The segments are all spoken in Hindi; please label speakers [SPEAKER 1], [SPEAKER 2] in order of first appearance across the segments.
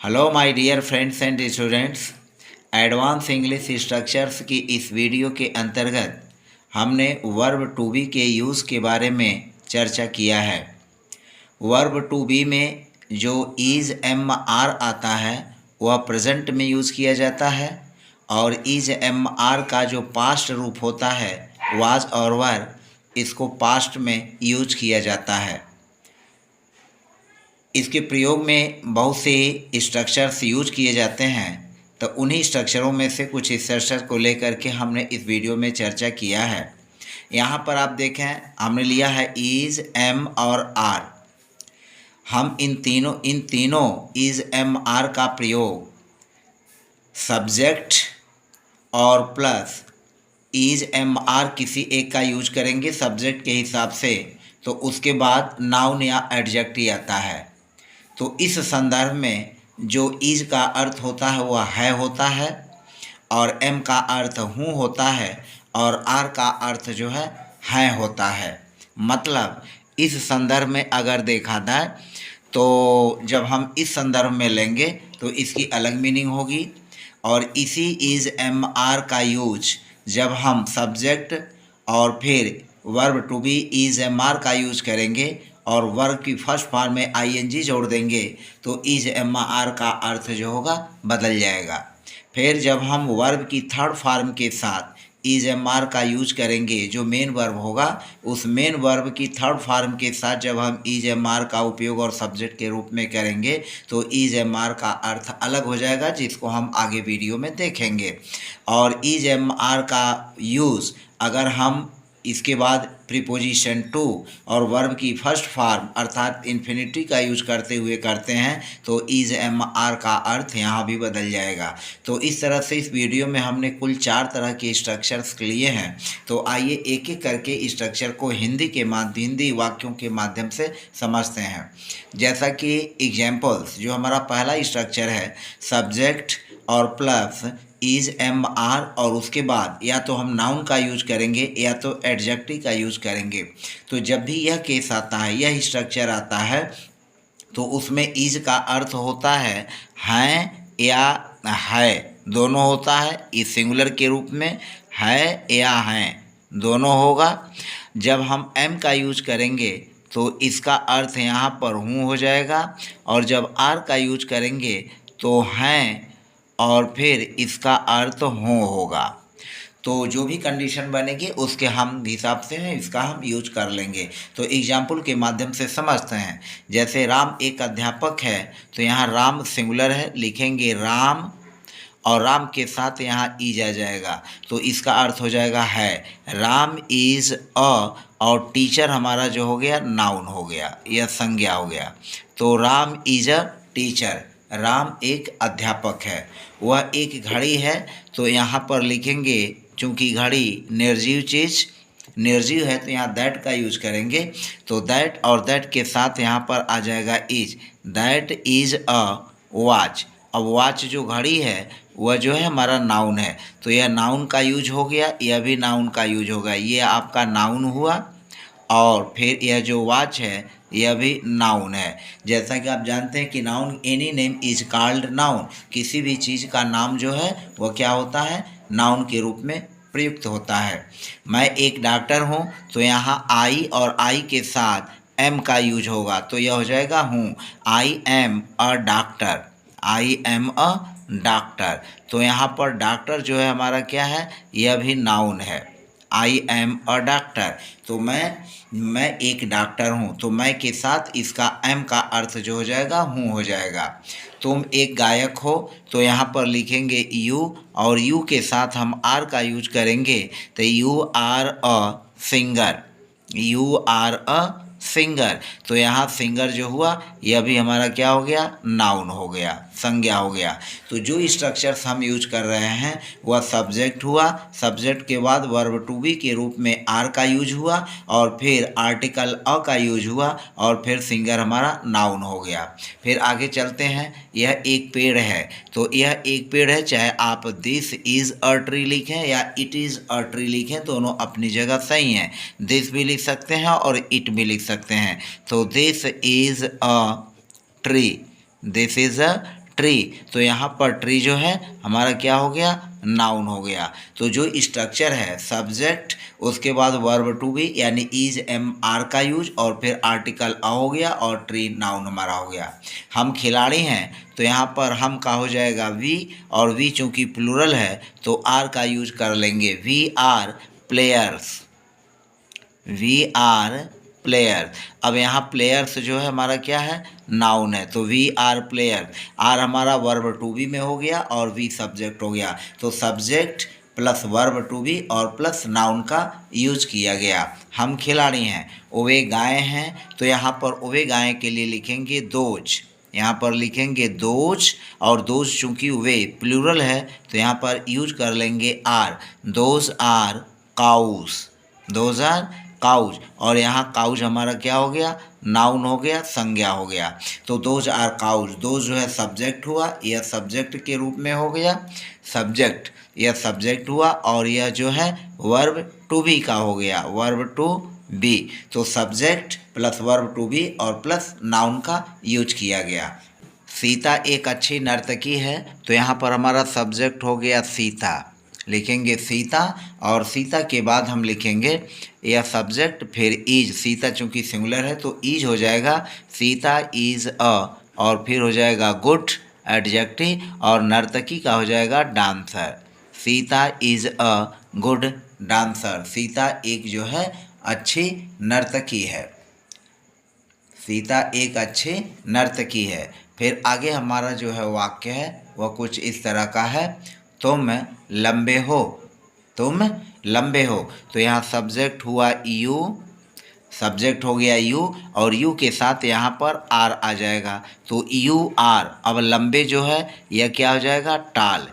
[SPEAKER 1] Hello my dear friends and students. Advance English structures की इस वीडियो के अंतर्गत हमने वर्ब टू बी के यूज़ के बारे में चर्चा किया है। वर्ब टू बी में जो इज़ एम आर आता है वह प्रेजेंट में यूज़ किया जाता है और इज़ एम आर का जो पास्ट रूप होता है वाज और वर, इसको पास्ट में यूज किया जाता है। इसके प्रयोग में बहुत से स्ट्रक्चर्स यूज किए जाते हैं, तो उन्हीं स्ट्रक्चरों में से कुछ स्ट्रक्चर को लेकर के हमने इस वीडियो में चर्चा किया है। यहाँ पर आप देखें, हमने लिया है इज़, एम और आर। हम इन तीनों इज़, एम, आर का प्रयोग सब्जेक्ट और प्लस इज़, एम, आर किसी एक का यूज करेंगे सब्जेक्ट के हिसाब से, तो उसके बाद नाउन या एडजेक्टिव आता है। तो इस संदर्भ में जो इज का अर्थ होता है वह है होता है, और एम का अर्थ हूँ होता है, और आर का अर्थ जो है होता है। मतलब इस संदर्भ में अगर देखा जाए तो जब हम इस संदर्भ में लेंगे तो इसकी अलग मीनिंग होगी, और इसी इज, एम, आर का यूज जब हम सब्जेक्ट और फिर verb to be is, am, are का यूज करेंगे और वर्ब की फर्स्ट फॉर्म में आईएनजी जोड़ देंगे तो इज, एम, आर का अर्थ जो होगा बदल जाएगा। फिर जब हम वर्ब की थर्ड फॉर्म के साथ इज, एम, आर का यूज करेंगे, जो मेन वर्ब होगा उस मेन वर्ब की थर्ड फॉर्म के साथ जब हम इज, एम, आर का उपयोग और सब्जेक्ट के रूप में करेंगे तो इज, एम, आर का अर्थ अलग हो जाएगा, जिसको हम आगे वीडियो में देखेंगे। और इज, एम, आर का यूज़ अगर हम इसके बाद प्रीपोजिशन टू और वर्ब की फर्स्ट फॉर्म अर्थात इन्फिनिटी का यूज करते हुए करते हैं तो इज, एम, आर का अर्थ यहाँ भी बदल जाएगा। तो इस तरह से इस वीडियो में हमने कुल 4 तरह के स्ट्रक्चर्स लिए हैं। तो आइए एक एक करके स्ट्रक्चर को हिंदी वाक्यों के माध्यम से समझते हैं। जैसा कि एग्जाम्पल्स, जो हमारा पहला स्ट्रक्चर है सब्जेक्ट और प्लस इज, एम, आर, और उसके बाद या तो हम नाउन का यूज करेंगे या तो एडजेक्टिव का यूज करेंगे। तो जब भी यह केस आता है, यह स्ट्रक्चर आता है, तो उसमें इज का अर्थ होता है या है, दोनों होता है। इस सिंगुलर के रूप में है या हैं दोनों होगा। जब हम एम का यूज करेंगे तो इसका अर्थ यहाँ पर हूँ हो जाएगा, और जब आर का यूज करेंगे तो हैं और फिर इसका अर्थ हो होगा। तो जो भी कंडीशन बनेगी उसके हम हिसाब से इसका हम यूज कर लेंगे। तो एग्जाम्पल के माध्यम से समझते हैं। जैसे राम एक अध्यापक है, तो यहाँ राम सिंगुलर है, लिखेंगे राम, और राम के साथ यहाँ इज आ जाएगा तो इसका अर्थ हो जाएगा है। राम इज अ, और टीचर हमारा जो हो गया नाउन हो गया, यह संज्ञा हो गया। तो Ram is a teacher, Ram एक अध्यापक है। वह एक घड़ी है, तो यहाँ पर लिखेंगे, चूँकि घड़ी निर्जीव है तो यहाँ दैट का यूज करेंगे, तो दैट और दैट के साथ यहाँ पर आ जाएगा is. That is a watch. अब वॉच जो घड़ी है वह जो है हमारा नाउन है, तो यह नाउन का यूज हो गया, यह भी नाउन का यूज होगा। ये आपका नाउन हुआ, और फिर यह जो वॉच है यह भी नाउन है। जैसा कि आप जानते हैं कि noun, any name is called noun, किसी भी चीज़ का नाम जो है वह क्या होता है, नाउन के रूप में प्रयुक्त होता है। मैं एक डॉक्टर हूँ, तो यहाँ आई और आई के साथ एम का यूज होगा, तो यह हो जाएगा हूँ। I am a doctor, I am a doctor, तो यहाँ पर डॉक्टर जो है हमारा क्या है, यह भी नाउन है। आई एम अ डॉक्टर, तो मैं एक डॉक्टर हूँ, तो मैं के साथ इसका एम का अर्थ जो हो जाएगा हूँ हो जाएगा। तुम एक गायक हो, तो यहाँ पर लिखेंगे यू, और यू के साथ हम आर का यूज करेंगे, तो you are a singer, you are a singer, तो यहाँ सिंगर जो हुआ यह भी हमारा क्या हो गया, नाउन हो गया, संज्ञा हो गया। तो जो स्ट्रक्चर्स हम यूज कर रहे हैं वह सब्जेक्ट हुआ, सब्जेक्ट के बाद वर्ब टू बी के रूप में आर का यूज हुआ, और फिर आर्टिकल अ का यूज हुआ, और फिर सिंगर हमारा नाउन हो गया। फिर आगे चलते हैं। यह एक पेड़ है, तो यह एक पेड़ है, चाहे आप दिस इज़ अ ट्री लिखें या इट इज़ अ ट्री लिखें, दोनों अपनी जगह सही हैं। दिस भी लिख सकते हैं और इट भी लिख सकते हैं। तो this is a tree, this is a tree, तो यहाँ पर ट्री जो है हमारा क्या हो गया, नाउन हो गया। तो जो स्ट्रक्चर है सब्जेक्ट, उसके बाद वर्ब टू बी यानी इज एम आर का यूज, और फिर आर्टिकल अ हो गया और ट्री नाउन हमारा हो गया। हम खिलाड़ी हैं तो यहाँ पर हम का हो जाएगा वी, और वी चूँकि प्लूरल है तो आर का यूज कर लेंगे, we are players, we are player. अब यहाँ प्लेयर्स जो है हमारा क्या है, नाउन है, तो वी आर प्लेयर। आर हमारा वर्ब टू बी में हो गया और वी सब्जेक्ट हो गया, तो subject plus verb to be और प्लस नाउन का यूज किया गया। हम खिलाड़ी हैं, ओवे गाय हैं, तो यहाँ पर ओवे गाय के लिए लिखेंगे दोज, यहाँ पर लिखेंगे दोज, और दोज चूँकि वे प्लूरल है तो यहाँ पर यूज कर लेंगे are, those are cows, those are cows, और यहाँ काउज हमारा क्या हो गया, नाउन हो गया, संज्ञा हो गया। तो दोज आर काउज, दोज जो है सब्जेक्ट हुआ, यह सब्जेक्ट के रूप में हो गया, सब्जेक्ट, यह सब्जेक्ट हुआ, और यह जो है वर्ब टू बी का हो गया, वर्ब टू बी। तो subject plus verb to be और प्लस नाउन का यूज किया गया। सीता एक अच्छी नर्तकी है, तो यहाँ पर हमारा सब्जेक्ट हो गया सीता, लिखेंगे सीता, और सीता के बाद हम लिखेंगे यह सब्जेक्ट फिर इज, सीता चूँकि सिंगुलर है तो इज हो जाएगा, सीता इज अ, और फिर हो जाएगा गुड एडजेक्टिव, और नर्तकी का हो जाएगा dancer, Sita is a good dancer, Sita एक जो है अच्छी नर्तकी है, सीता एक अच्छी नर्तकी है। फिर आगे हमारा जो है वाक्य है वह कुछ इस तरह का है, तुम लंबे हो, तुम लंबे हो, तो यहाँ सब्जेक्ट हुआ यू, सब्जेक्ट हो गया यू, और यू के साथ यहाँ पर आर आ जाएगा, तो यू आर। अब लंबे जो है यह क्या हो जाएगा, टाल,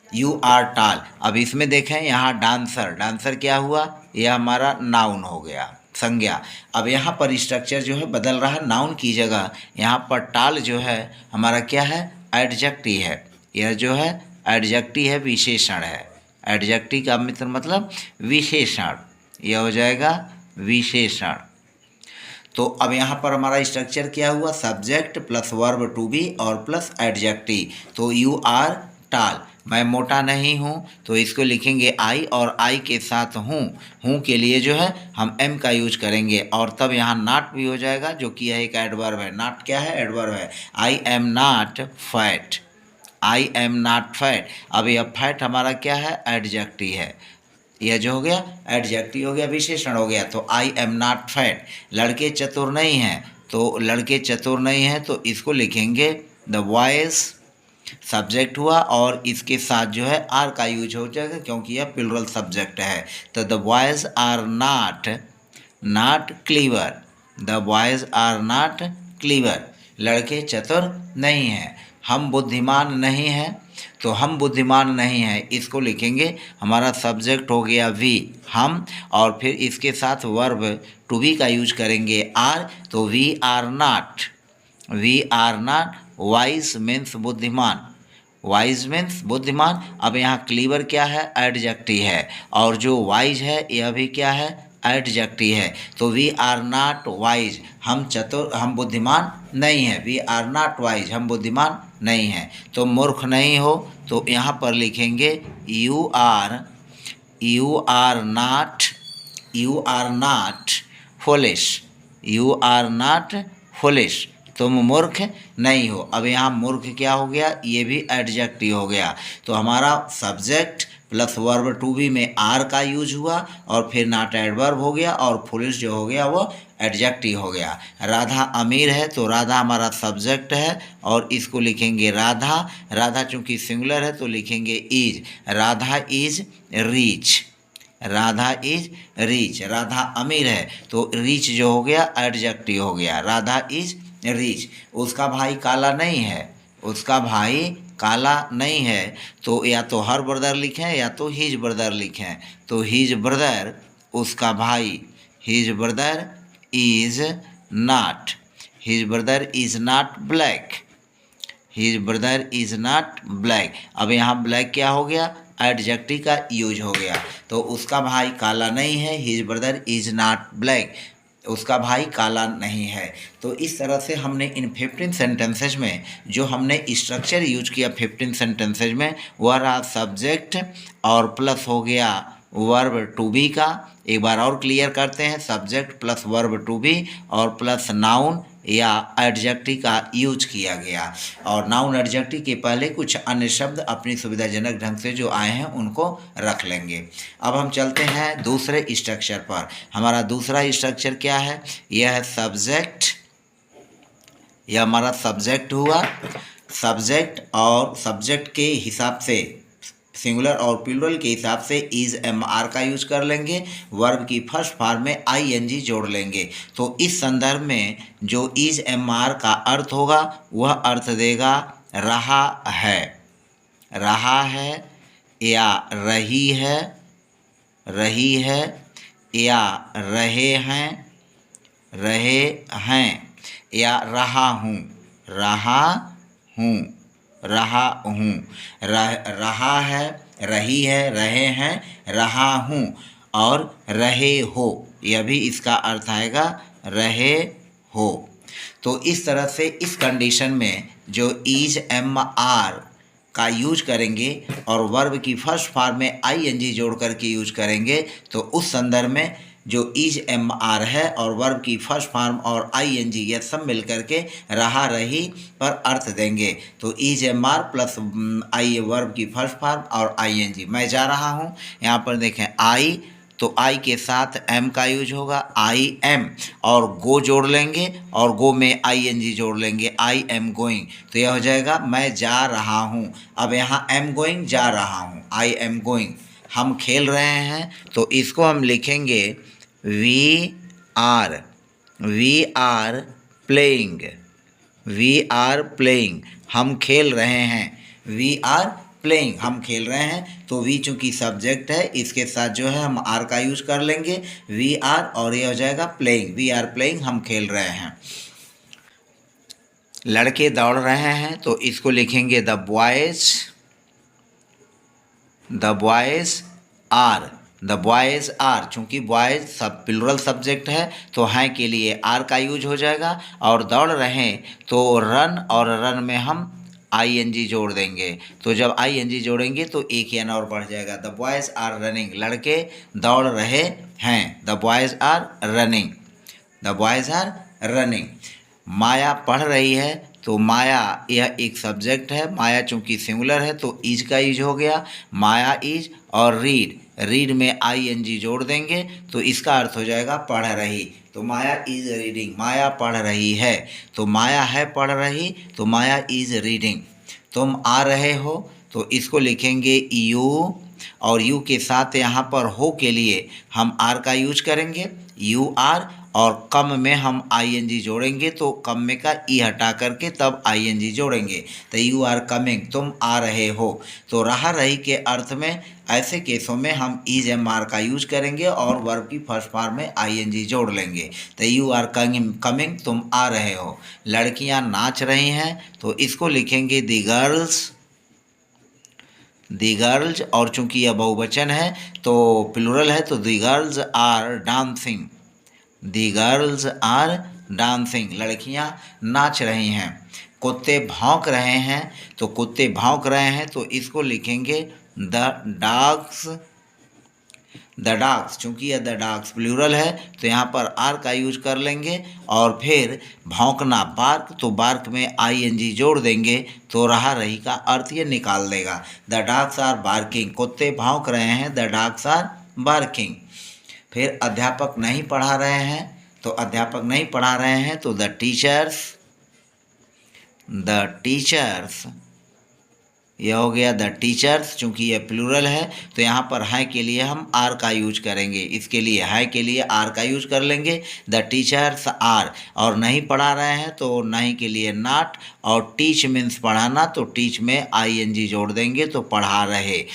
[SPEAKER 1] यू आर टाल। अब इसमें देखें यहाँ डांसर, डांसर क्या हुआ, यह हमारा नाउन हो गया, संज्ञा। अब यहाँ पर स्ट्रक्चर जो है बदल रहा है, नाउन की जगह यहाँ पर टाल जो है हमारा क्या है, एडजेक्टिव है, यह जो है एडजेक्टिव है, विशेषण है, एडजेक्टिव का मित्र मतलब विशेषण, यह हो जाएगा विशेषण। तो अब यहाँ पर हमारा स्ट्रक्चर क्या हुआ, subject plus verb to be और प्लस एडजेक्टिव, तो यू आर टाल, मैं मोटा नहीं हूँ, तो इसको लिखेंगे आई, और आई के साथ हूँ के लिए जो है हम एम का यूज करेंगे, और तब यहाँ नॉट भी हो जाएगा, जो कि यह एक एडवर्ब है, नॉट क्या है, एडवर्ब है, I am not fat, I am not fat. अब यह फैट हमारा क्या है, एडजेक्टिव है, यह जो हो गया एडजेक्टिव हो गया, विशेषण हो गया, तो आई एम नॉट फैट। लड़के चतुर नहीं हैं, तो लड़के चतुर नहीं हैं, तो इसको लिखेंगे द बॉयज, सब्जेक्ट हुआ, और इसके साथ जो है आर का यूज हो जाएगा क्योंकि यह प्लूरल सब्जेक्ट है, तो the boys are not clever, the boys are not clever, लड़के चतुर नहीं हैं। हम बुद्धिमान नहीं हैं, तो हम बुद्धिमान नहीं हैं, इसको लिखेंगे, हमारा सब्जेक्ट हो गया वी, हम, और फिर इसके साथ वर्ब टू बी का यूज करेंगे आर, तो we are not wise means बुद्धिमान, वाइज मीन्स बुद्धिमान। अब यहाँ क्लीवर क्या है, एडजेक्टिव है, और जो वाइज है यह भी क्या है, एडजेक्टिव है, तो वी आर नॉट वाइज, हम बुद्धिमान नहीं हैं, वी आर नॉट वाइज, हम बुद्धिमान नहीं हैं। तो मूर्ख नहीं हो, तो यहाँ पर लिखेंगे you are not foolish, you are not foolish, तुम मूर्ख नहीं हो। अब यहाँ मूर्ख क्या हो गया, ये भी एडजेक्टिव हो गया, तो हमारा subject plus verb to be में आर का यूज हुआ, और फिर नॉट एडवर्ब हो गया, और फुलिश जो हो गया वो एडजेक्टिव हो गया। राधा अमीर है, तो राधा हमारा सब्जेक्ट है, और इसको लिखेंगे राधा, राधा चूँकि सिंगुलर है तो लिखेंगे is, Radha is rich, Radha is rich, Radha अमीर है, तो रिच जो हो गया एडजेक्टिव हो गया, राधा इज रिच। उसका भाई काला नहीं है, उसका भाई काला नहीं है, तो या तो हर ब्रदर लिखें या तो हिज ब्रदर लिखें, तो हिज ब्रदर उसका भाई, his brother is not, his brother is not black, his brother is not black. अब यहाँ ब्लैक क्या हो गया, एडजेक्टिव का यूज हो गया, तो उसका भाई काला नहीं है, his brother is not black, उसका भाई काला नहीं है। तो इस तरह से हमने इन 15 सेंटेंसेज में जो हमने स्ट्रक्चर यूज किया 15 सेंटेंसेज में, वह रहा सब्जेक्ट और प्लस हो गया वर्ब टू बी का। एक बार और क्लियर करते हैं, subject plus verb to be और प्लस नाउन या एडजेक्टिव का यूज किया गया, और नाउन एडजेक्टिव के पहले कुछ अन्य शब्द अपनी सुविधाजनक ढंग से जो आए हैं उनको रख लेंगे। अब हम चलते हैं दूसरे स्ट्रक्चर पर। हमारा दूसरा स्ट्रक्चर क्या है? यह है सब्जेक्ट। यह हमारा सब्जेक्ट हुआ। सब्जेक्ट और सब्जेक्ट के हिसाब से सिंगुलर और प्लूरल के हिसाब से इज एम आर का यूज कर लेंगे। वर्ब की फर्स्ट फॉर्म में आई एन जी जोड़ लेंगे। तो इस संदर्भ में जो इज एम आर का अर्थ होगा वह अर्थ देगा रहा है, रहा है या रही है, रही है या रहे हैं, रहे हैं या रहा हूँ, रहा हूँ, रहा हूँ, रहा है, रही है, रहे हैं, रहा हूँ और रहे हो, यह भी इसका अर्थ आएगा रहे हो। तो इस तरह से इस कंडीशन में जो इज एम आर का यूज करेंगे और वर्ब की फर्स्ट फॉर्म में आई एन जी जोड़ करके यूज करेंगे, तो उस संदर्भ में जो इज एम आर है और वर्ब की फर्स्ट फॉर्म और आई एन जी यह सब मिल करके रहा रही पर अर्थ देंगे। तो is am are plus I verb की फर्स्ट फॉर्म और आई एन जी। मैं जा रहा हूँ, यहाँ पर देखें आई, तो आई के साथ एम का यूज होगा, आई एम, और गो जोड़ लेंगे और गो में आई एन जी जोड़ लेंगे, आई एम गोइंग। तो यह हो जाएगा मैं जा रहा हूँ। अब यहाँ एम गोइंग जा रहा हूँ, आई एम गोइंग। हम खेल रहे हैं तो इसको हम लिखेंगे we are playing, we are playing, हम खेल रहे हैं, वी आर प्लेइंग, हम खेल रहे हैं। तो वी चूँकि सब्जेक्ट है इसके साथ जो है हम आर का यूज कर लेंगे, वी आर, और ये हो जाएगा प्लेइंग, वी आर प्लेइंग, हम खेल रहे हैं। लड़के दौड़ रहे हैं तो इसको लिखेंगे द बॉयज़ आर, चूँकि बॉयज़ सब प्लूरल सब्जेक्ट है तो हैं के लिए आर का यूज हो जाएगा। और दौड़ रहे हैं तो रन, और रन में हम आई एन जी जोड़ देंगे। तो जब आई एन जी जोड़ेंगे तो एक एन और बढ़ जाएगा। द बॉयज़ आर रनिंग, लड़के दौड़ रहे हैं, the boys are running, the boys are running. Maya पढ़ रही है तो माया यह एक सब्जेक्ट है, माया चूँकि सिंगुलर है तो इज का यूज हो गया, माया इज, और रीड में आई एन जी जोड़ देंगे तो इसका अर्थ हो जाएगा पढ़ रही। तो माया इज रीडिंग, माया पढ़ रही है, तो माया है पढ़ रही, तो माया इज रीडिंग। तुम आ रहे हो तो इसको लिखेंगे यू, और यू के साथ यहाँ पर हो के लिए हम आर का यूज करेंगे, यू आर, और कम में हम आई एन जी जोड़ेंगे तो कम में का ई हटा करके तब आई एन जी जोड़ेंगे। तो यू आर कमिंग, तुम आ रहे हो। तो रहा रही के अर्थ में ऐसे केसों में हम इज एम आर का यूज करेंगे और वर्ब की फर्स्ट फॉर्म में आई एन जी जोड़ लेंगे। तो यू आर कमिंग, तुम आ रहे हो। लड़कियां नाच रही हैं तो इसको लिखेंगे दी गर्ल्स, और चूंकि यह बहुवचन है तो प्लूरल है तो the girls are dancing, the girls are dancing, लड़कियां नाच रही हैं। कुत्ते भौंक रहे हैं तो कुत्ते भौंक रहे हैं तो इसको लिखेंगे द डॉग्स, चूँकि यह द डॉग्स प्लूरल है तो यहाँ पर आर का यूज कर लेंगे। और फिर भौंकना बार्क, तो बार्क में आई एन जी जोड़ देंगे तो रहा रही का अर्थ ये निकाल देगा। द डॉग्स आर बार्किंग, कुत्ते भौंक रहे हैं, द डॉग्स आर बार्किंग। फिर अध्यापक नहीं पढ़ा रहे हैं तो अध्यापक नहीं पढ़ा रहे हैं तो द टीचर्स, यह हो गया द टीचर्स, चूँकि यह प्लूरल है तो यहाँ पर है के लिए हम आर का यूज करेंगे, इसके लिए है के लिए आर का यूज कर लेंगे, द टीचर्स आर। और नहीं पढ़ा रहे हैं तो नहीं के लिए नॉट, और टीच मीन्स पढ़ाना तो टीच में आई एन जी जोड़ देंगे तो पढ़ा रहे,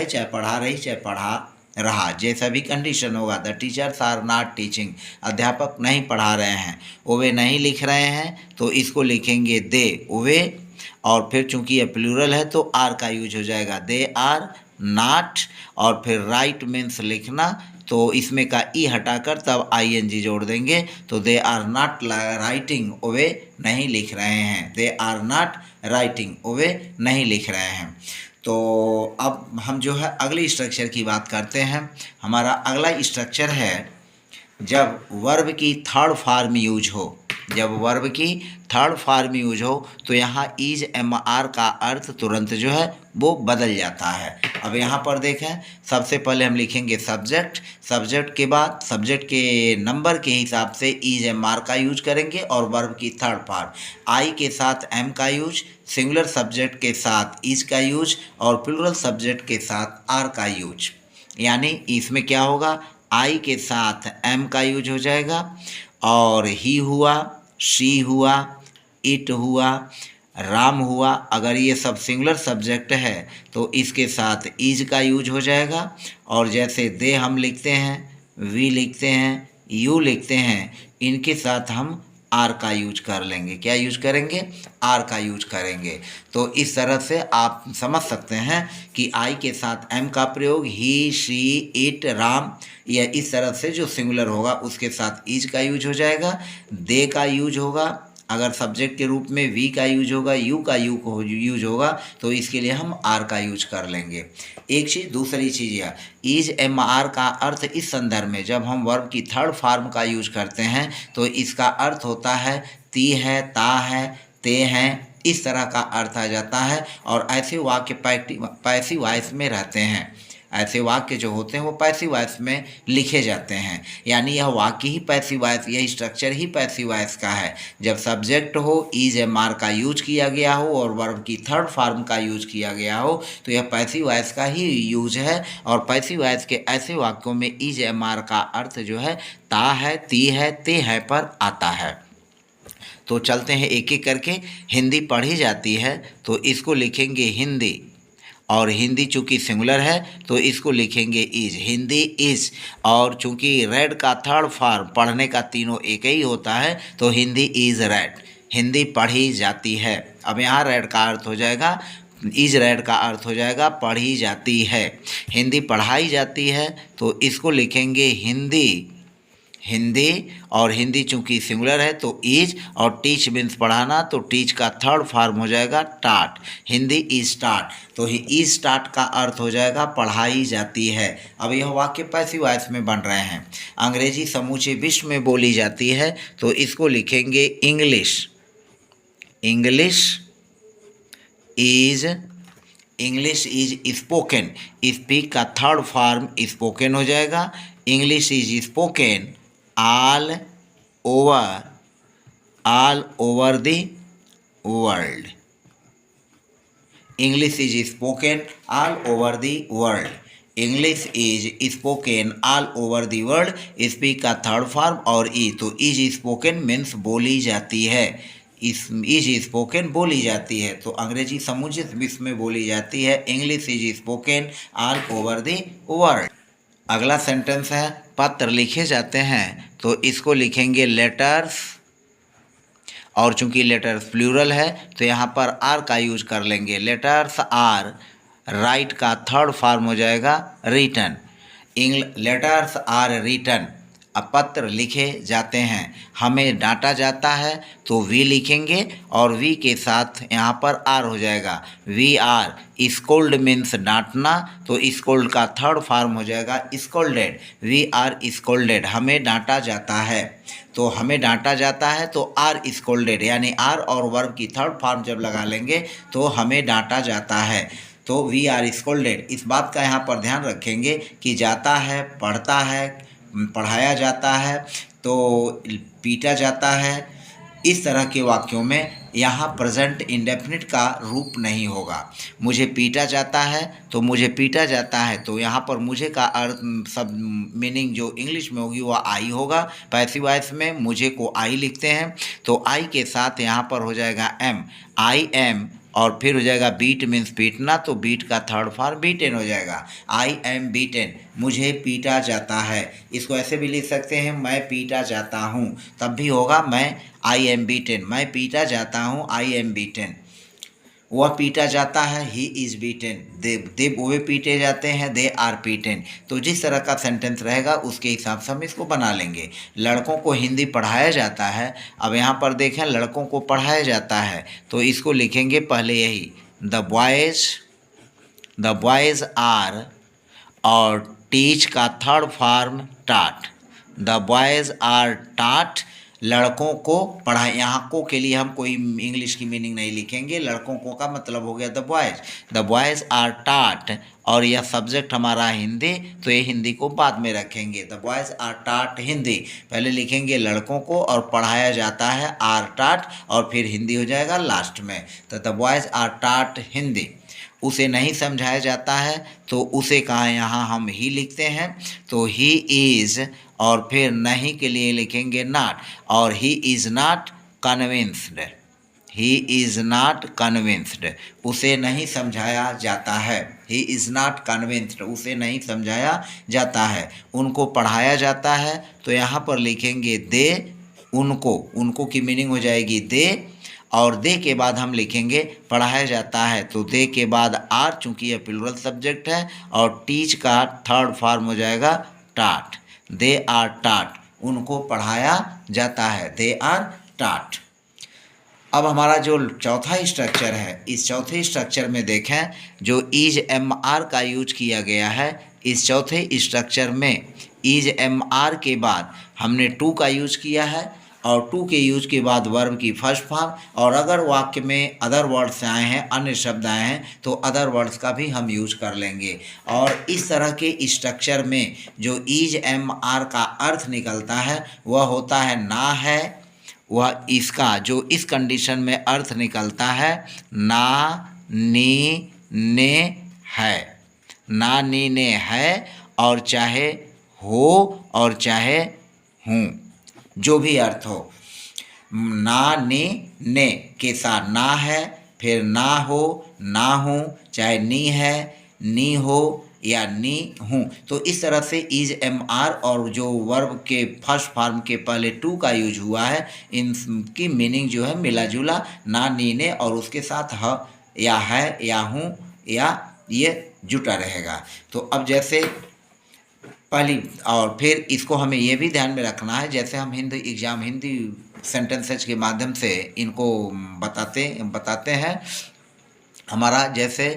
[SPEAKER 1] चाहे पढ़ा रही चाहे पढ़ा रहा, जैसा भी कंडीशन होगा। The teachers are not teaching, अध्यापक नहीं पढ़ा रहे हैं। वे नहीं लिख रहे हैं तो इसको लिखेंगे दे, वे, और फिर चूंकि ये प्लूरल है तो आर का यूज हो जाएगा, दे आर नॉट। और फिर राइट मीन्स लिखना, तो इसमें का ई हटाकर तब ING जोड़ देंगे। तो दे आर नॉट राइटिंग वे नहीं लिख रहे हैं, दे आर नॉट राइटिंग वे नहीं लिख रहे हैं। तो अब हम जो है अगले स्ट्रक्चर की बात करते हैं। हमारा अगला स्ट्रक्चर है जब वर्ब की थर्ड फॉर्म यूज हो, जब वर्ब की थर्ड फॉर्म यूज हो तो यहाँ इज MR का अर्थ तुरंत जो है वो बदल जाता है। अब यहाँ पर देखें, सबसे पहले हम लिखेंगे सब्जेक्ट, सब्जेक्ट के बाद सब्जेक्ट के नंबर के हिसाब से इज MR का यूज करेंगे और वर्ब की थर्ड फॉर्म आई के साथ M का यूज, सिंगुलर सब्जेक्ट के साथ इज का यूज और प्लूरल सब्जेक्ट के साथ आर का यूज। यानी इसमें क्या होगा, आई के साथ M का यूज हो जाएगा और ही हुआ, शी हुआ, इट हुआ, राम हुआ। अगर ये सब सिंगुलर सब्जेक्ट है तो इसके साथ इज का यूज हो जाएगा। और जैसे दे हम लिखते हैं, वी लिखते हैं, यू लिखते हैं, इनके साथ हम आर का यूज कर लेंगे। क्या यूज करेंगे, आर का यूज करेंगे। तो इस तरह से आप समझ सकते हैं कि आई के साथ एम का प्रयोग ही, शी, इट, राम, या इस तरह से जो सिंगुलर होगा उसके साथ इज का यूज हो जाएगा। दे का यूज होगा, अगर सब्जेक्ट के रूप में वी का यूज होगा, यू का यूज होगा, तो इसके लिए हम आर का यूज कर लेंगे। एक चीज़, दूसरी चीज़ यह इज MR का अर्थ इस संदर्भ में जब हम वर्ब की थर्ड फॉर्म का यूज करते हैं तो इसका अर्थ होता है ती है, ता है, ते हैं, इस तरह का अर्थ आ जाता है। और ऐसे वाक्य पैसिव वॉइस में रहते हैं, ऐसे वाक्य जो होते हैं वो पैसिव वॉइस में लिखे जाते हैं। यानी यह वाक्य ही पैसिव वॉइस, यह स्ट्रक्चर ही पैसिव वॉइस का है। जब सब्जेक्ट हो, इज MR का यूज किया गया हो और वर्ब की थर्ड फॉर्म का यूज किया गया हो तो यह पैसिव वॉइस का ही यूज है। और पैसिव वॉइस के ऐसे वाक्यों में इज MR का अर्थ जो है ता है, ती है, ते है पर आता है। तो चलते हैं एक एक करके। हिंदी पढ़ी जाती है तो इसको लिखेंगे हिंदी, और हिंदी चूँकि सिंगुलर है तो इसको लिखेंगे इज, हिंदी इज। और चूँकि रेड का थर्ड फॉर्म पढ़ने का तीनों एक ही होता है तो हिंदी इज रेड, हिंदी पढ़ी जाती है। अब यहाँ रेड का अर्थ हो जाएगा, इज रेड का अर्थ हो जाएगा पढ़ी जाती है। हिंदी पढ़ाई जाती है तो इसको लिखेंगे हिंदी, हिंदी। और हिंदी चूँकि सिंगुलर है तो इज, और टीच मीन्स पढ़ाना, तो टीच का थर्ड फॉर्म हो जाएगा टाट, हिंदी इज टाट। तो इज टाट का अर्थ हो जाएगा पढ़ाई जाती है। अब यह वाक्य पैसिव वॉइस में बन रहे हैं। अंग्रेजी समूचे विश्व में बोली जाती है तो इसको लिखेंगे English, English is, English is spoken, speak का थर्ड फॉर्म स्पोकन हो जाएगा। English is spoken all over the world, English is spoken all over the world, English is spoken all over the world, speak का थर्ड फॉर्म और ई, तो इज स्पोकन मीन्स बोली जाती है, इज स्पोकन बोली जाती है। तो अंग्रेजी समूचे विश्व में बोली जाती है, English is spoken all over the world. अगला सेंटेंस है पत्र लिखे जाते हैं तो इसको लिखेंगे लेटर्स, और चूंकि लेटर्स प्लूरल है तो यहाँ पर आर का यूज कर लेंगे, लेटर्स आर। राइट का थर्ड फॉर्म हो जाएगा रिटन, लेटर्स आर रिटन। अब पत्र लिखे जाते हैं, हमें डांटा जाता है तो वी लिखेंगे और वी के साथ यहाँ पर आर हो जाएगा, वी आर। स्कोल्ड मीन्स डांटना, तो स्कोल्ड का थर्ड फॉर्म हो जाएगा स्कोल्डेड, वी आर स्कोल्डेड, हमें डांटा जाता है। तो हमें डांटा जाता है तो आर स्कोल्डेड, यानी आर और वर्ब की थर्ड फॉर्म जब लगा लेंगे तो हमें डांटा जाता है, तो वी आर स्कोल्डेड। इस बात का यहाँ पर ध्यान रखेंगे कि जाता है, पढ़ता है, पढ़ाया जाता है, तो पीटा जाता है, इस तरह के वाक्यों में यहाँ प्रेजेंट इंडेफिनिट का रूप नहीं होगा। मुझे पीटा जाता है तो मुझे पीटा जाता है, तो यहाँ पर मुझे का अर्थ सब मीनिंग जो इंग्लिश में होगी वह आई होगा। पैसिव वॉइस में मुझे को आई लिखते हैं तो आई के साथ यहाँ पर हो जाएगा एम, आई एम, और फिर हो जाएगा बीट मीन्स पीटना, तो बीट का थर्ड फॉर्म बीटेन हो जाएगा, आई एम बीटेन, मुझे पीटा जाता है। इसको ऐसे भी लिख सकते हैं मैं पीटा जाता हूँ, तब भी होगा मैं आई एम बीटेन, मैं पीटा जाता हूँ, आई एम बीटेन। वह पीटा जाता है, ही इज़ बीटेन, दे वो पीटे जाते हैं, दे आर बीटेन। तो जिस तरह का सेंटेंस रहेगा उसके हिसाब से हम इसको बना लेंगे। लड़कों को हिंदी पढ़ाया जाता है। अब यहाँ पर देखें, लड़कों को पढ़ाया जाता है तो इसको लिखेंगे पहले यही, द बॉयज़ आर, और टीच का थर्ड फॉर्म टाट, द बॉयज़ आर टाट, लड़कों को पढ़ाए। यहाँ को के लिए हम कोई इंग्लिश की मीनिंग नहीं लिखेंगे, लड़कों को का मतलब हो गया द बॉयज़ आर टाट, और यह सब्जेक्ट हमारा हिंदी, तो ये हिंदी को बाद में रखेंगे। द बॉयज़ आर टाट हिंदी, पहले लिखेंगे लड़कों को और पढ़ाया जाता है आर टाट, और फिर हिंदी हो जाएगा लास्ट में। तो द बॉयज़ आर टाट हिंदी। उसे नहीं समझाया जाता है तो उसे कहाँ यहाँ हम ही लिखते हैं, तो ही इज़, और फिर नहीं के लिए लिखेंगे नॉट, और he is not convinced, he is not convinced, उसे नहीं समझाया जाता है, ही इज़ नॉट कन्विंस्ड, उसे नहीं समझाया जाता है। उनको पढ़ाया जाता है तो यहाँ पर लिखेंगे दे, उनको की मीनिंग हो जाएगी दे, और दे के बाद हम लिखेंगे पढ़ाया जाता है, तो दे के बाद आर, चूँकि यह प्लूरल सब्जेक्ट है, और टीच का थर्ड फॉर्म हो जाएगा टाट, दे आर टाट, उनको पढ़ाया जाता है, दे आर टाट। अब हमारा जो चौथा स्ट्रक्चर है, इस चौथे स्ट्रक्चर में देखें जो इज एम आर का यूज किया गया है। इस चौथे स्ट्रक्चर में इज एम आर के बाद हमने टू का यूज किया है, और टू के यूज के बाद वर्ब की फर्स्ट फॉर्म, और अगर वाक्य में अदर वर्ड्स आए हैं, अन्य शब्द आए हैं, तो अदर वर्ड्स का भी हम यूज कर लेंगे। और इस तरह के स्ट्रक्चर में जो इज एम आर का अर्थ निकलता है वह होता है ना है, वह इसका जो इस कंडीशन में अर्थ निकलता है ना नी ने है, ना नी ने है, और चाहे हो और चाहे हूँ, जो भी अर्थ हो, ना ने के साथ ना है, फिर ना हो ना हूँ, चाहे नी है नी हो या नी हूँ। तो इस तरह से इज एम आर और जो वर्ब के फर्स्ट फॉर्म के पहले टू का यूज हुआ है, इनकी मीनिंग जो है मिला जुला, ना नी ने और उसके साथ ह या है या हूँ या ये जुटा रहेगा। तो अब जैसे पहली, और फिर इसको हमें ये भी ध्यान में रखना है, जैसे हम हिंदी सेंटेंसेज के माध्यम से इनको बताते हैं। हमारा जैसे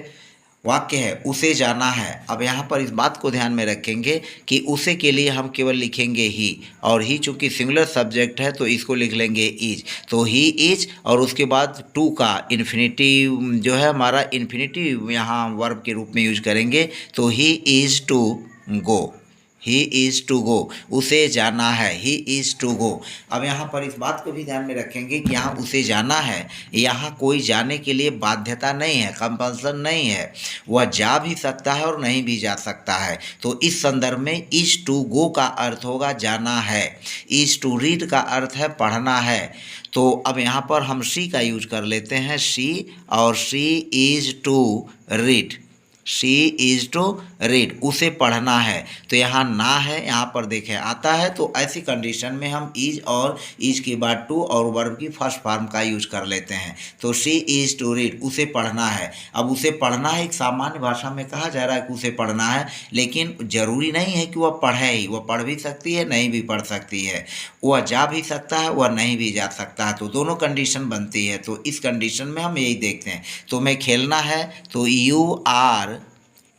[SPEAKER 1] वाक्य है उसे जाना है। अब यहाँ पर इस बात को ध्यान में रखेंगे कि उसे के लिए हम केवल लिखेंगे ही, और ही चूँकि सिंगुलर सब्जेक्ट है तो इसको लिख लेंगे इज, तो ही इज, और उसके बाद टू का इन्फिनिटिव जो है हमारा इन्फिनिटिव यहाँ वर्ब के रूप में यूज करेंगे, तो he is to go, he is to go, उसे जाना है, ही इज़ टू गो। अब यहाँ पर इस बात को भी ध्यान में रखेंगे कि यहाँ उसे जाना है, यहाँ कोई जाने के लिए बाध्यता नहीं है, कंपल्सन नहीं है, वह जा भी सकता है और नहीं भी जा सकता है। तो इस संदर्भ में इज़ टू गो का अर्थ होगा जाना है, इज़ टू रीड का अर्थ है पढ़ना है। तो अब यहाँ पर हम शी का यूज कर लेते हैं, शी, और she is to read, she is to read, उसे पढ़ना है। तो यहाँ ना है, यहाँ पर देखें आता है, तो ऐसी कंडीशन में हम इज और इज के बाद टू और वर्ब की फर्स्ट फॉर्म का यूज कर लेते हैं। तो शी इज़ टू रीड, उसे पढ़ना है। अब उसे पढ़ना है एक सामान्य भाषा में कहा जा रहा है कि उसे पढ़ना है, लेकिन ज़रूरी नहीं है कि वह पढ़े ही, वह पढ़ भी सकती है नहीं भी पढ़ सकती है, वह जा भी सकता है वह नहीं भी जा सकता है, तो दोनों कंडीशन बनती है। तो इस कंडीशन में हम यही देखते हैं। तो मैं खेलना है, तो you are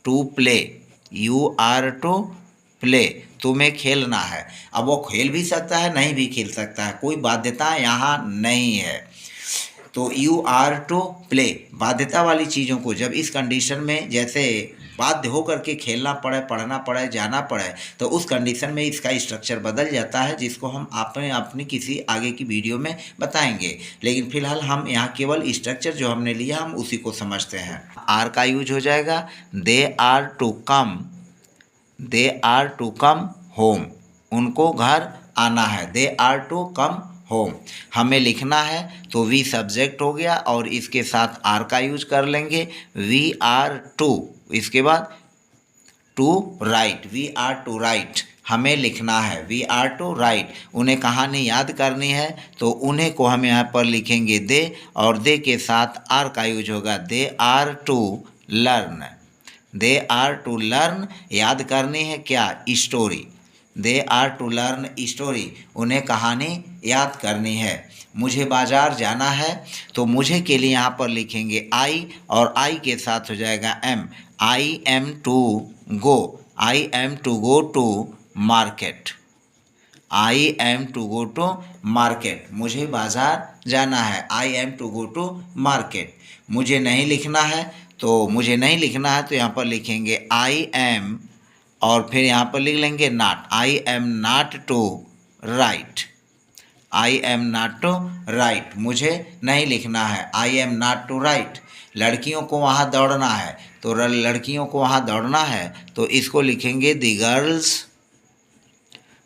[SPEAKER 1] to play, you are to play, तुम्हें खेलना है। अब वो खेल भी सकता है नहीं भी खेल सकता है, कोई बाध्यता यहाँ नहीं है। तो यू आर टू प्ले, बाध्यता वाली चीज़ों को जब इस कंडीशन में जैसे बाध्य होकर के खेलना पड़े, पढ़ना पड़े, जाना पड़े, तो उस कंडीशन में इसका स्ट्रक्चर बदल जाता है, जिसको हम अपनी किसी आगे की वीडियो में बताएंगे। लेकिन फिलहाल हम यहाँ केवल स्ट्रक्चर जो हमने लिया हम उसी को समझते हैं। आर का यूज हो जाएगा, they are to come, they are to come home, उनको घर आना है, they are to come home. हमें लिखना है तो वी सब्जेक्ट हो गया और इसके साथ आर का यूज कर लेंगे, वी आर टू, इसके बाद to write, we are to write, हमें लिखना है, वी आर टू राइट। उन्हें कहानी याद करनी है तो उन्हें को हम यहाँ पर लिखेंगे दे, और दे के साथ आर का यूज होगा, they are to learn. They are to learn, याद करनी है क्या, story. They are to learn story, उन्हें कहानी याद करनी है। मुझे बाज़ार जाना है तो मुझे के लिए यहाँ पर लिखेंगे आई, और आई के साथ हो जाएगा am, I am to go, I am to go to market, I am to go to market, मुझे बाज़ार जाना है, I am to go to market. मुझे नहीं लिखना है तो मुझे नहीं लिखना है तो यहाँ पर लिखेंगे आई एम, और फिर यहाँ पर लिख लेंगे not, I am not to write, I am not to write, मुझे नहीं लिखना है, I am not to write. लड़कियों को वहाँ दौड़ना है तो लड़कियों को वहाँ दौड़ना है तो इसको लिखेंगे दी गर्ल्स,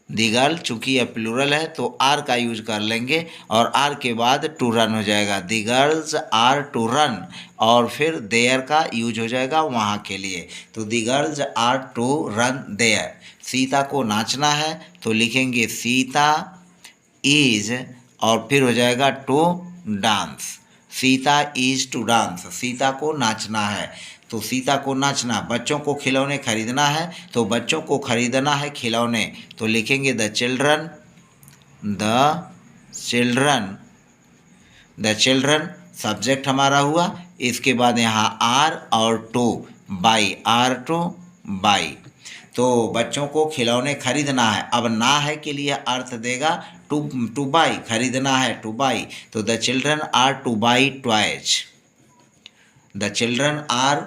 [SPEAKER 1] दी गर्ल, चूँकि यह प्लूरल है तो आर का यूज कर लेंगे, और आर के बाद टू रन हो जाएगा, the girls are to run, और फिर देयर का यूज हो जाएगा वहाँ के लिए, तो the girls are to run there. Sita को नाचना है तो लिखेंगे सीता इज, और फिर हो जाएगा to dance, Sita is to dance, Sita को नाचना है तो सीता को नाचना। बच्चों को खिलौने खरीदना है तो बच्चों को खरीदना है खिलौने तो लिखेंगे the children, the children, the children subject हमारा हुआ। इसके बाद यहाँ आर और to buy, are to buy, तो बच्चों को खिलौने खरीदना है। अब ना है के लिए अर्थ देगा टू बाई, खरीदना है टू बाई, तो the children are to buy toys, the children are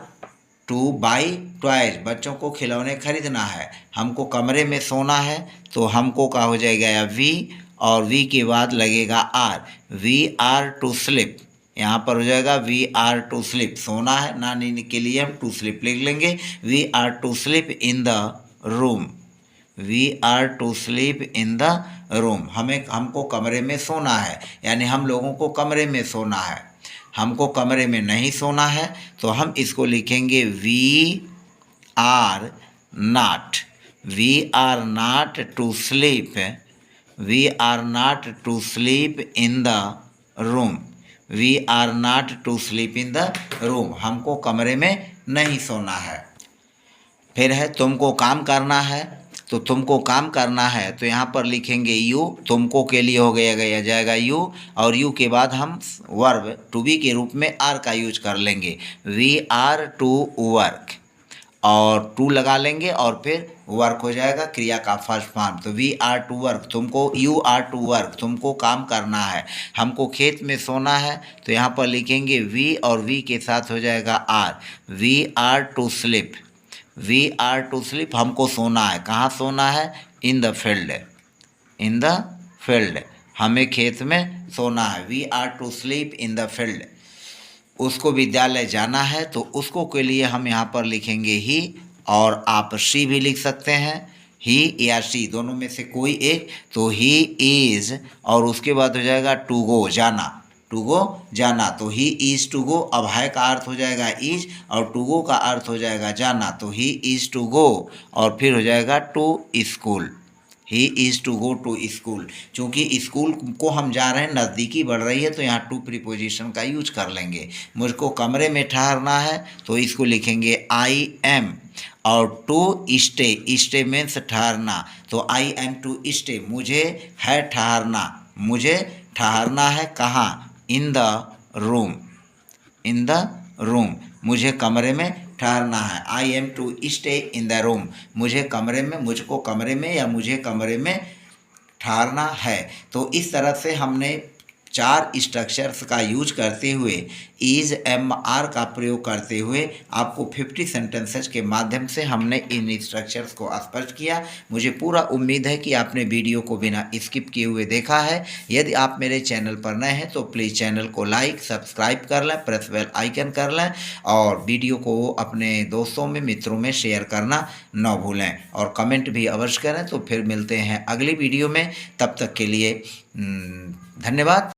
[SPEAKER 1] to buy toys, बच्चों को खिलौने खरीदना है। हमको कमरे में सोना है तो हमको का हो जाएगा वी, और वी के बाद लगेगा are, we are to sleep, यहाँ पर हो जाएगा वी आर टू स्लिप, सोना है ना नींद के लिए हम टू स्लिप लिख लेंगे, we are to sleep in the room, we are to sleep in the room, हमको कमरे में सोना है, यानी हम लोगों को कमरे में सोना है। हमको कमरे में नहीं सोना है तो हम इसको लिखेंगे we are not, we are not to sleep, we are not to sleep in the room, we are not to sleep in the room, हमको कमरे में नहीं सोना है। फिर है तुमको काम करना है तो तुमको काम करना है तो यहाँ पर लिखेंगे यू, तुमको के लिए हो गया जाएगा यू, और यू के बाद हम वर्ब टू बी के रूप में आर का यूज कर लेंगे, वी आर टू वर्क, और टू लगा लेंगे और फिर वर्क हो जाएगा क्रिया का फर्स्ट फॉर्म, तो वी आर टू वर्क, तुमको यू आर टू वर्क, तुमको काम करना है। हमको खेत में सोना है तो यहाँ पर लिखेंगे वी, और वी के साथ हो जाएगा are, we are to sleep, we are to sleep, हमको सोना है, कहाँ सोना है, in the field, in the field, हमें खेत में सोना है, we are to sleep in the field. उसको विद्यालय जाना है तो उसको के लिए हम यहाँ पर लिखेंगे ही, और आप शी भी लिख सकते हैं, ही या शी दोनों में से कोई एक, तो ही इज़, और उसके बाद हो जाएगा टू गो, जाना, टू गो जाना, तो ही इज़ टू गो, अब है का अर्थ हो जाएगा इज, और टू गो का अर्थ हो जाएगा जाना, तो ही इज़ टू गो, और फिर हो जाएगा to school, he is to go to school. चूँकि स्कूल को हम जा रहे हैं, नज़दीकी बढ़ रही है तो यहाँ टू प्रीपोजिशन का यूज कर लेंगे। मुझको कमरे में ठहरना है तो इसको लिखेंगे आई एम, और टू स्टे, स्टे मीन्स ठहरना, तो आई एम टू स्टे, मुझे है ठहरना, मुझे ठहरना है कहाँ, in the room, in the room, मुझे कमरे में ठहरना है, I am to stay in the room, मुझे कमरे में, मुझको कमरे में या मुझे कमरे में ठहरना है। तो इस तरह से हमने 4 स्ट्रक्चर्स का यूज करते हुए, इज एम आर का प्रयोग करते हुए आपको 50 सेंटेंसेस के माध्यम से हमने इन स्ट्रक्चर्स को स्पष्ट किया। मुझे पूरा उम्मीद है कि आपने वीडियो को बिना स्किप किए हुए देखा है। यदि आप मेरे चैनल पर नए हैं तो प्लीज़ चैनल को लाइक सब्सक्राइब कर लें, प्रेस बेल आइकन कर लें, और वीडियो को अपने दोस्तों में, मित्रों में शेयर करना न भूलें, और कमेंट भी अवश्य करें। तो फिर मिलते हैं अगली वीडियो में, तब तक के लिए धन्यवाद।